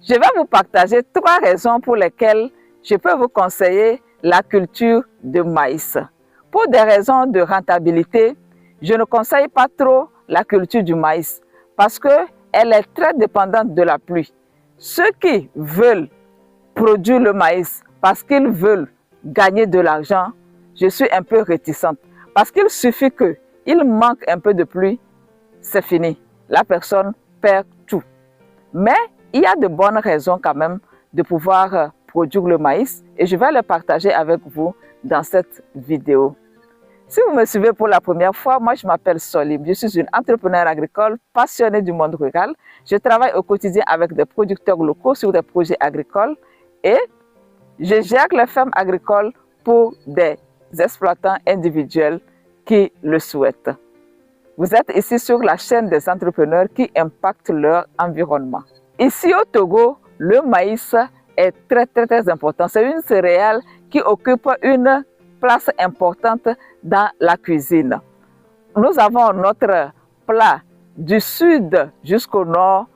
Je vais vous partager 3 raisons pour lesquelles je peux vous conseiller la culture de maïs. Pour des raisons de rentabilité, je ne conseille pas trop la culture du maïs parce qu'elle est très dépendante de la pluie. Ceux qui veulent produire le maïs parce qu'ils veulent gagner de l'argent, je suis un peu réticente. Parce qu'il suffit qu'il manque un peu de pluie, c'est fini. La personne perd tout. Mais il y a de bonnes raisons quand même de pouvoir produire le maïs et je vais le partager avec vous dans cette vidéo. Si vous me suivez pour la première fois, moi je m'appelle Solim. Je suis une entrepreneure agricole passionnée du monde rural. Je travaille au quotidien avec des producteurs locaux sur des projets agricoles et je gère les fermes agricoles pour des exploitants individuels qui le souhaitent. Vous êtes ici sur la chaîne des entrepreneurs qui impactent leur environnement. Ici au Togo, le maïs est très important. C'est une céréale qui occupe une place importante dans la cuisine. Nous avons notre plat du sud jusqu'au nord.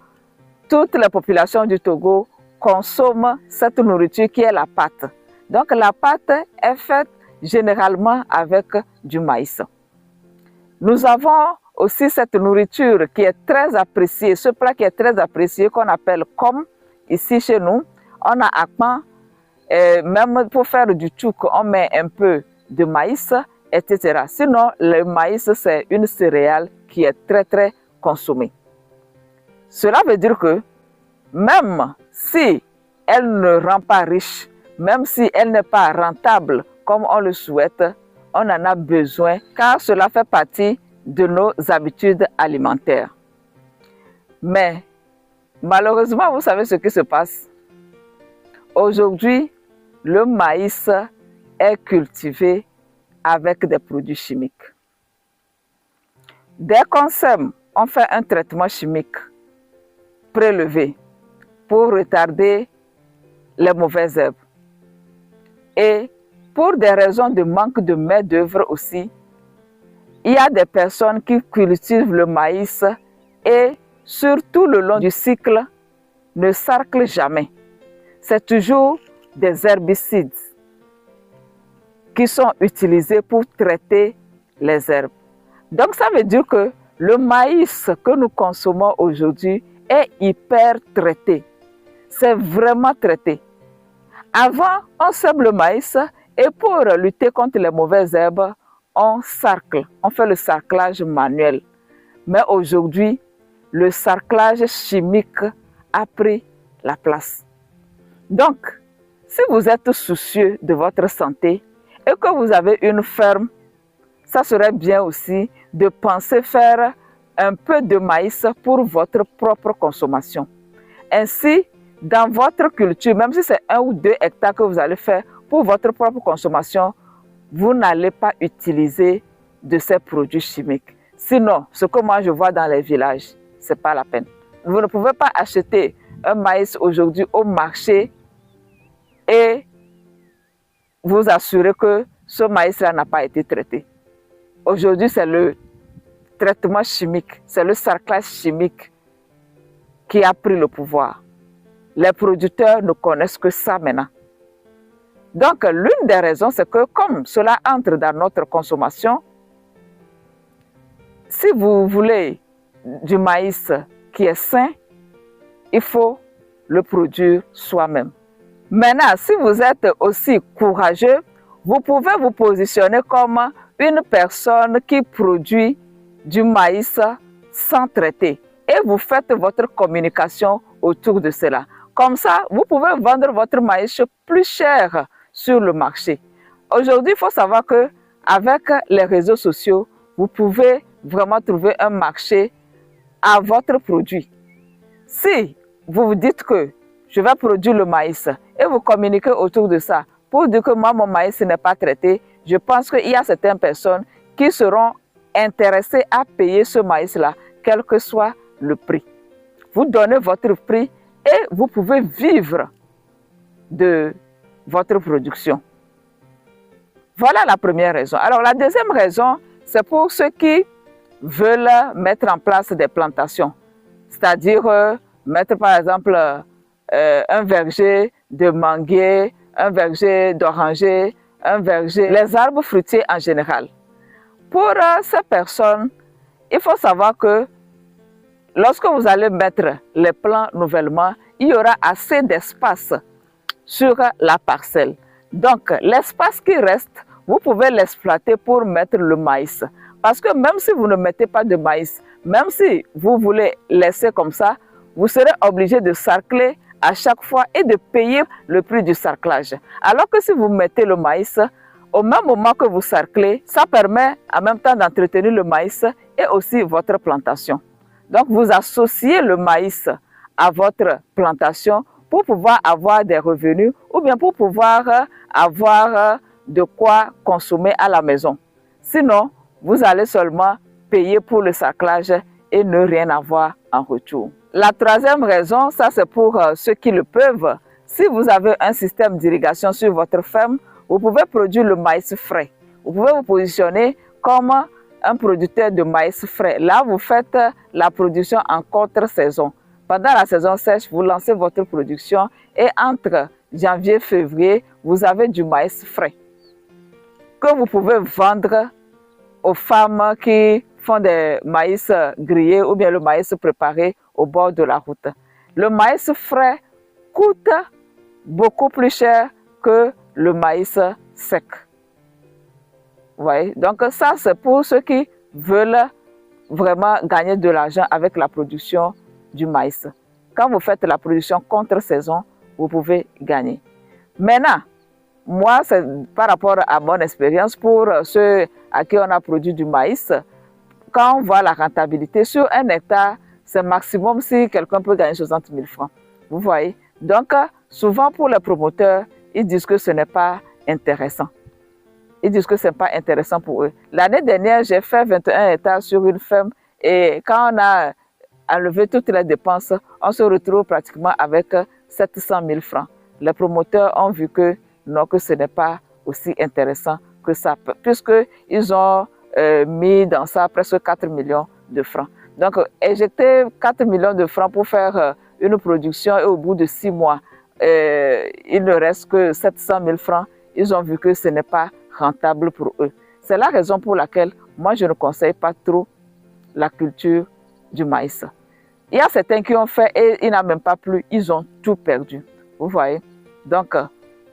Toutes les populations du Togo consomment cette nourriture qui est la pâte. Donc la pâte est faite généralement avec du maïs. Nous avons aussi cette nourriture qui est très appréciée, ce plat qui est très apprécié qu'on appelle kom ici chez nous. On a akpan, même pour faire du tchouk, on met un peu de maïs, etc. Sinon, le maïs, c'est une céréale qui est très consommée. Cela veut dire que même si elle ne rend pas riche, même si elle n'est pas rentable comme on le souhaite, on en a besoin car cela fait partie de nos habitudes alimentaires. Mais malheureusement, vous savez ce qui se passe. Aujourd'hui, le maïs est cultivé avec des produits chimiques. Dès qu'on sème, on fait un traitement chimique prélevé pour retarder les mauvaises herbes. Et pour des raisons de manque de main-d'œuvre aussi, il y a des personnes qui cultivent le maïs et surtout le long du cycle ne sarclent jamais. C'est toujours des herbicides qui sont utilisés pour traiter les herbes. Donc ça veut dire que le maïs que nous consommons aujourd'hui est hyper traité. C'est vraiment traité. Avant, on sème le maïs et pour lutter contre les mauvaises herbes, on sarcle, on fait le sarclage manuel. Mais aujourd'hui, le sarclage chimique a pris la place. Donc, si vous êtes soucieux de votre santé et que vous avez une ferme, ça serait bien aussi de penser faire un peu de maïs pour votre propre consommation. Ainsi, dans votre culture, même si c'est 1 ou 2 hectares que vous allez faire pour votre propre consommation, vous n'allez pas utiliser de ces produits chimiques. Sinon, ce que moi je vois dans les villages, ce n'est pas la peine. Vous ne pouvez pas acheter un maïs aujourd'hui au marché et vous assurer que ce maïs-là n'a pas été traité. Aujourd'hui, c'est le traitement chimique, c'est le sarclage chimique qui a pris le pouvoir. Les producteurs ne connaissent que ça maintenant. Donc, l'une des raisons, c'est que comme cela entre dans notre consommation, si vous voulez du maïs qui est sain, il faut le produire soi-même. Maintenant, si vous êtes aussi courageux, vous pouvez vous positionner comme une personne qui produit du maïs sans traiter et vous faites votre communication autour de cela. Comme ça, vous pouvez vendre votre maïs plus cher sur le marché. Aujourd'hui, il faut savoir qu'avec les réseaux sociaux, vous pouvez vraiment trouver un marché à votre produit. Si vous vous dites que je vais produire le maïs et vous communiquez autour de ça pour dire que moi, mon maïs n'est pas traité, je pense qu'il y a certaines personnes qui seront intéressées à payer ce maïs-là, quel que soit le prix. Vous donnez votre prix et vous pouvez vivre de votre production. Voilà la première raison. Alors la deuxième raison, c'est pour ceux qui veulent mettre en place des plantations. C'est-à-dire mettre par exemple un verger de manguier, un verger d'oranger, un verger, les arbres fruitiers en général. Pour ces personnes, il faut savoir que lorsque vous allez mettre les plants nouvellement, il y aura assez d'espace sur la parcelle. Donc, l'espace qui reste, vous pouvez l'exploiter pour mettre le maïs. Parce que même si vous ne mettez pas de maïs, même si vous voulez laisser comme ça, vous serez obligé de sarcler à chaque fois et de payer le prix du sarclage. Alors que si vous mettez le maïs, au même moment que vous sarclez, ça permet en même temps d'entretenir le maïs et aussi votre plantation. Donc, vous associez le maïs à votre plantation pour pouvoir avoir des revenus ou bien pour pouvoir avoir de quoi consommer à la maison. Sinon, vous allez seulement payer pour le sarclage et ne rien avoir en retour. La troisième raison, ça c'est pour ceux qui le peuvent. Si vous avez un système d'irrigation sur votre ferme, vous pouvez produire le maïs frais. Vous pouvez vous positionner comme un producteur de maïs frais. Là, vous faites la production en contre-saison. Pendant la saison sèche, vous lancez votre production et entre janvier et février, vous avez du maïs frais que vous pouvez vendre aux femmes qui font des maïs grillés ou bien le maïs préparé au bord de la route. Le maïs frais coûte beaucoup plus cher que le maïs sec. Vous voyez? Donc ça, c'est pour ceux qui veulent vraiment gagner de l'argent avec la production du maïs. Quand vous faites la production contre-saison, vous pouvez gagner. Maintenant, moi, c'est par rapport à mon expérience, pour ceux à qui on a produit du maïs, quand on voit la rentabilité sur un hectare, c'est maximum si quelqu'un peut gagner 60 000 francs. Vous voyez? Donc, souvent pour les promoteurs, ils disent que ce n'est pas intéressant. Ils disent que ce n'est pas intéressant pour eux. L'année dernière, j'ai fait 21 hectares sur une ferme et quand on a enlevé toutes les dépenses, on se retrouve pratiquement avec 700 000 francs. Les promoteurs ont vu que non, que ce n'est pas aussi intéressant que ça, puisqu'ils ont mis dans ça presque 4 millions de francs. Donc, éjecter 4 millions de francs pour faire une production et au bout de 6 mois, il ne reste que 700 000 francs, ils ont vu que ce n'est pas rentable pour eux. C'est la raison pour laquelle moi, je ne conseille pas trop la culture du maïs. Il y a certains qui ont fait et il n'en a même pas plu, ils ont tout perdu. Vous voyez? Donc,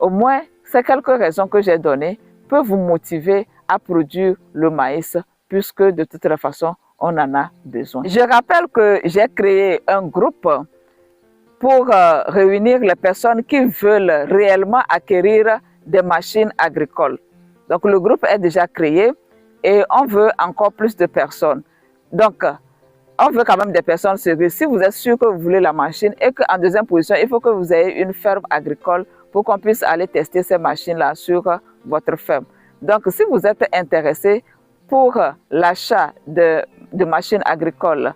au moins, ces quelques raisons que j'ai données peuvent vous motiver à produire le maïs, puisque de toute façon, on en a besoin. Je rappelle que j'ai créé un groupe pour réunir les personnes qui veulent réellement acquérir des machines agricoles. Donc, le groupe est déjà créé et on veut encore plus de personnes. Donc, on veut quand même des personnes sérieuses. Si vous êtes sûr que vous voulez la machine et qu'en deuxième position, il faut que vous ayez une ferme agricole pour qu'on puisse aller tester ces machines-là sur votre ferme. Donc, si vous êtes intéressé pour l'achat de machines agricoles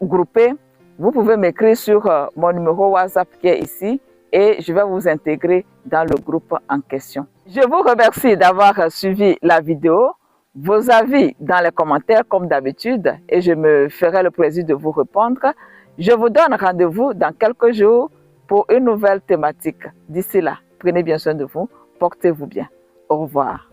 groupées, vous pouvez m'écrire sur mon numéro WhatsApp qui est ici et je vais vous intégrer dans le groupe en question. Je vous remercie d'avoir suivi la vidéo. Vos avis dans les commentaires comme d'habitude et je me ferai le plaisir de vous répondre. Je vous donne rendez-vous dans quelques jours pour une nouvelle thématique. D'ici là, prenez bien soin de vous, portez-vous bien. Au revoir.